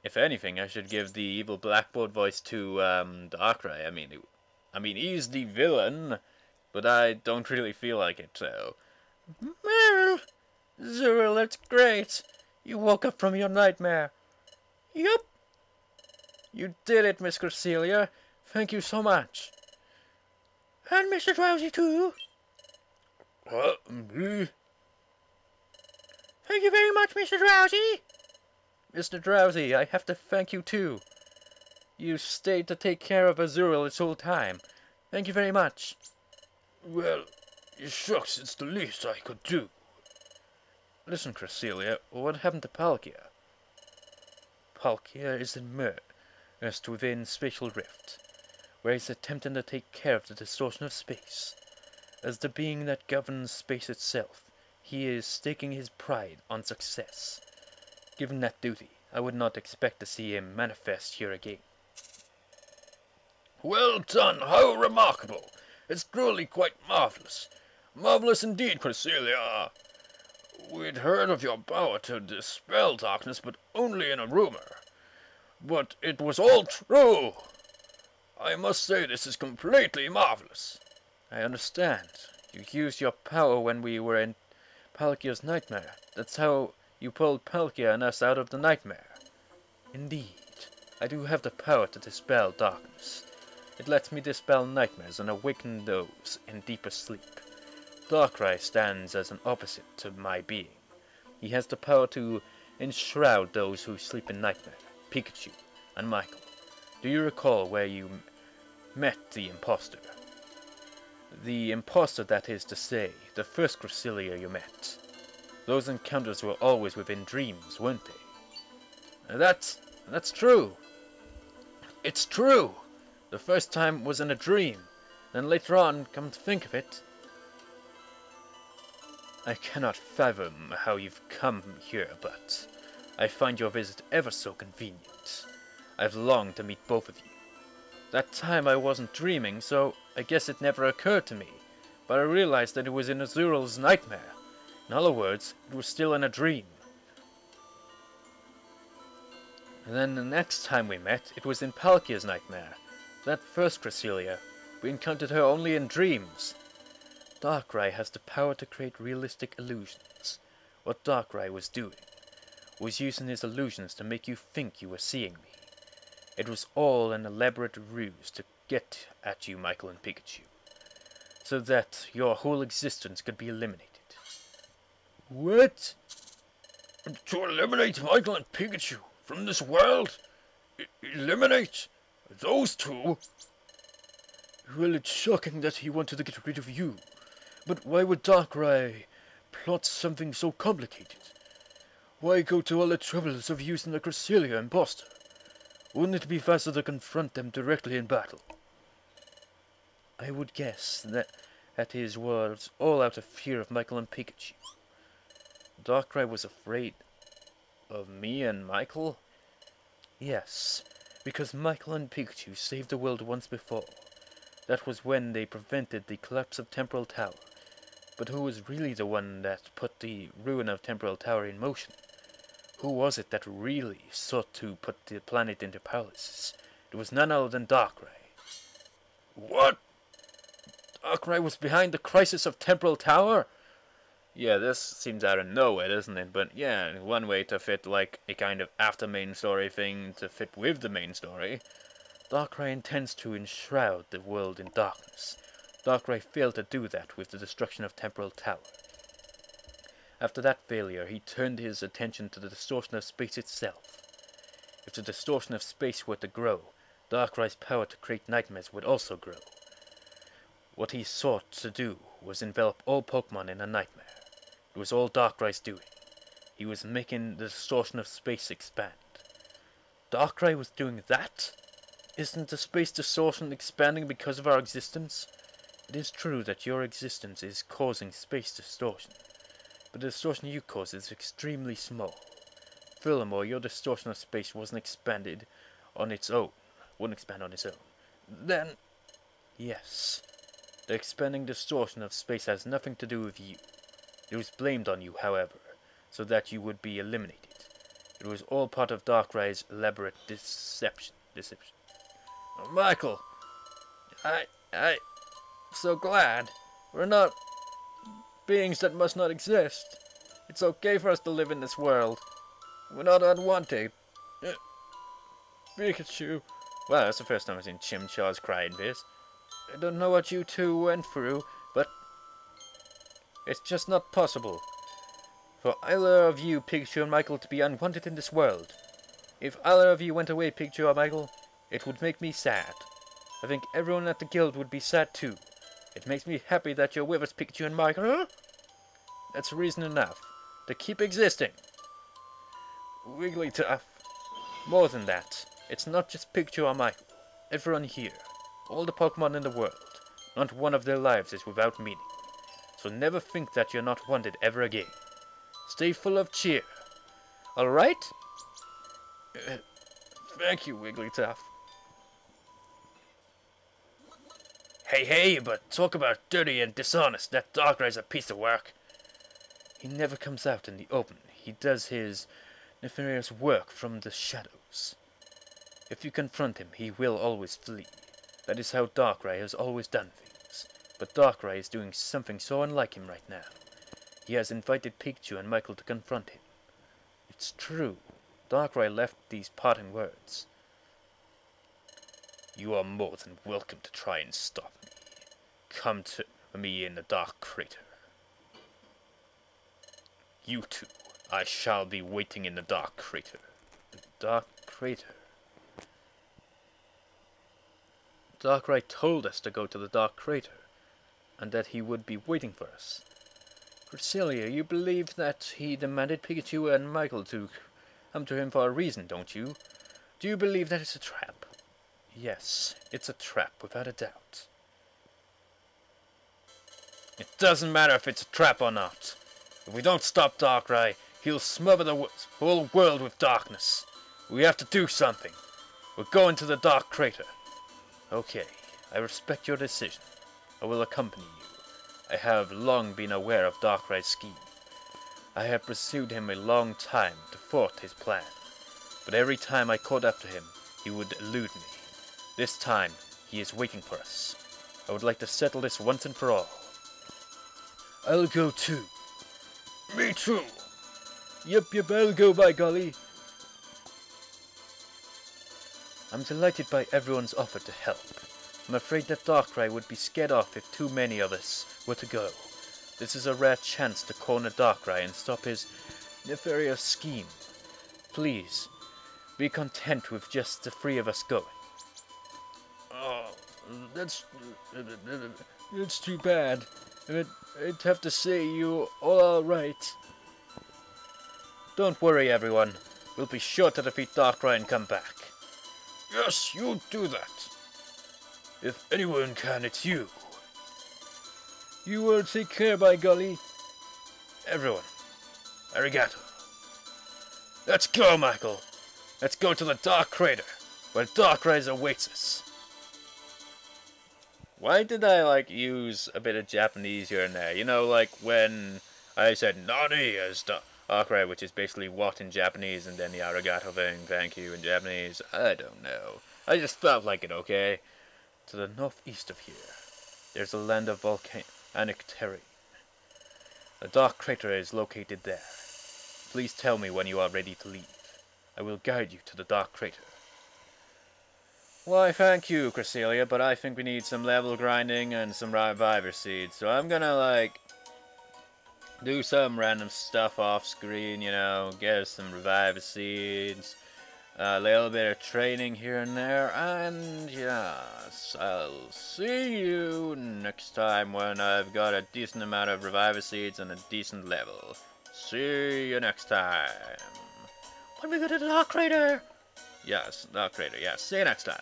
If anything, I should give the evil Blackboard voice to Darkrai. I mean, he's the villain, but I don't really feel like it. So, Meryl, Zuriel, that's great. You woke up from your nightmare. Yup. You did it, Miss Cresselia. Thank you so much. And Mr. Drowsy too. Me? Thank you very much, Mr. Drowsy. Mr. Drowsy, I have to thank you too. You stayed to take care of Azuriel this whole time. Thank you very much. Well, shucks, it's the least I could do. Listen, Cresselia, what happened to Palkia? Palkia is immersed within Spatial Rift, where he's attempting to take care of the distortion of space. As the being that governs space itself, he is staking his pride on success. Given that duty, I would not expect to see him manifest here again. Well done, how remarkable! It's truly quite marvelous. Marvelous indeed, Cresselia. We'd heard of your power to dispel darkness, but only in a rumor. But it was all true. I must say this is completely marvelous. I understand. You used your power when we were in Palkia's nightmare. That's how you pulled Palkia and us out of the nightmare. Indeed, I do have the power to dispel darkness. It lets me dispel nightmares and awaken those in deeper sleep. Darkrai stands as an opposite to my being. He has the power to enshroud those who sleep in nightmare, Pikachu and Michael. Do you recall where you met the imposter? The imposter, that is to say, the first Cresselia you met. Those encounters were always within dreams, weren't they? That's true. It's true. The first time was in a dream. Then later on, come to think of it, I cannot fathom how you've come here, but I find your visit ever so convenient. I've longed to meet both of you. That time I wasn't dreaming, so I guess it never occurred to me, but I realized that it was in Azuriel's nightmare. In other words, it was still in a dream. And then the next time we met, it was in Palkia's nightmare. That first Cresselia, we encountered her only in dreams. Darkrai has the power to create realistic illusions. What Darkrai was doing was using his illusions to make you think you were seeing me. It was all an elaborate ruse to get at you, Michael and Pikachu, so that your whole existence could be eliminated. What? To eliminate Michael and Pikachu from this world? Eliminate those two? Well, it's shocking that he wanted to get rid of you. But why would Darkrai plot something so complicated? Why go to all the troubles of using the Cresselia imposter? Wouldn't it be faster to confront them directly in battle? I would guess that his was all out of fear of Michael and Pikachu. Darkrai was afraid of me and Michael? Yes, because Michael and Pikachu saved the world once before. That was when they prevented the collapse of Temporal Tower. But who was really the one that put the ruin of Temporal Tower in motion? Who was it that really sought to put the planet into paralysis? It was none other than Darkrai. What? Darkrai was behind the crisis of Temporal Tower? Yeah, this seems out of nowhere, doesn't it? But yeah, one way to fit like a kind of after main story thing to fit with the main story. Darkrai intends to enshroud the world in darkness. Darkrai failed to do that with the destruction of Temporal Tower. After that failure, he turned his attention to the distortion of space itself. If the distortion of space were to grow, Darkrai's power to create nightmares would also grow. What he sought to do was envelop all Pokemon in a nightmare. It was all Darkrai's doing. He was making the distortion of space expand. Darkrai was doing that? Isn't the space distortion expanding because of our existence? It is true that your existence is causing space distortion, but the distortion you cause is extremely small. Furthermore, your distortion of space wasn't expanded on its own. Wouldn't expand on its own. Then, yes, the expanding distortion of space has nothing to do with you. It was blamed on you, however, so that you would be eliminated. It was all part of Darkray's elaborate deception. Oh, Michael, I'm so glad. We're not beings that must not exist. It's okay for us to live in this world. We're not unwanted. Pikachu. Well, that's the first time I've seen Chimchar's crying face. I don't know what you two went through, but it's just not possible for either of you, Pikachu and Michael, to be unwanted in this world. If either of you went away, Pikachu or Michael, it would make me sad. I think everyone at the guild would be sad too. It makes me happy that you're with us, Pikachu and Michael. Huh? That's reason enough to keep existing. Wigglytuff. More than that, it's not just Pikachu or Michael. Everyone here, all the Pokemon in the world, not one of their lives is without meaning. So never think that you're not wanted ever again. Stay full of cheer. Alright? Thank you, Wigglytuff. Hey, but talk about dirty and dishonest. That Darkray's a piece of work. He never comes out in the open. He does his nefarious work from the shadows. If you confront him, he will always flee. That is how Darkrai has always done things. But Darkrai is doing something so unlike him right now. He has invited Pikachu and Michael to confront him. It's true. Darkrai left these parting words. You are more than welcome to try and stop me. Come to me in the Dark Crater. You two, I shall be waiting in the Dark Crater. The Dark Crater. Darkrai told us to go to the Dark Crater, and that he would be waiting for us. Cresselia, you believe that he demanded Pikachu and Michael to come to him for a reason, don't you? Do you believe that it's a trap? Yes, it's a trap, without a doubt. It doesn't matter if it's a trap or not. If we don't stop Darkrai, he'll smother the whole world with darkness. We have to do something. We're going to the Dark Crater. Okay, I respect your decision. I will accompany you. I have long been aware of Darkrai's scheme. I have pursued him a long time to thwart his plan. But every time I caught up to him, he would elude me. This time, he is waiting for us. I would like to settle this once and for all. I'll go too. Me too. Yep, I'll go, by golly. I'm delighted by everyone's offer to help. I'm afraid that Darkrai would be scared off if too many of us were to go. This is a rare chance to corner Darkrai and stop his nefarious scheme. Please, be content with just the three of us going. Oh, that's too bad. I'd have to say you're all right. Don't worry, everyone. We'll be sure to defeat Darkrai and come back. Yes, you do that. If anyone can, it's you. You will take care, by golly. Everyone, arigato. Let's go, Michael. Let's go to the Dark Crater, where Darkrai awaits us. Why did I, use a bit of Japanese here and there? You know, like when I said Nani as Darkrai, which is basically what in Japanese, and then the arigato thing, thank you in Japanese. I don't know. I just felt like it, okay? To the northeast of here, there's a land of volcanic terrain. The Dark Crater is located there. Please tell me when you are ready to leave. I will guide you to the Dark Crater. Why, thank you, Cresselia, but I think we need some level grinding and some reviver seeds, so I'm gonna, do some random stuff off screen, you know, get us some reviver seeds, a little bit of training here and there, and yes, I'll see you next time when I've got a decent amount of reviver seeds and a decent level. See you next time. When we go to the Dark Crater! Yes, Dark Crater, yes. See you next time.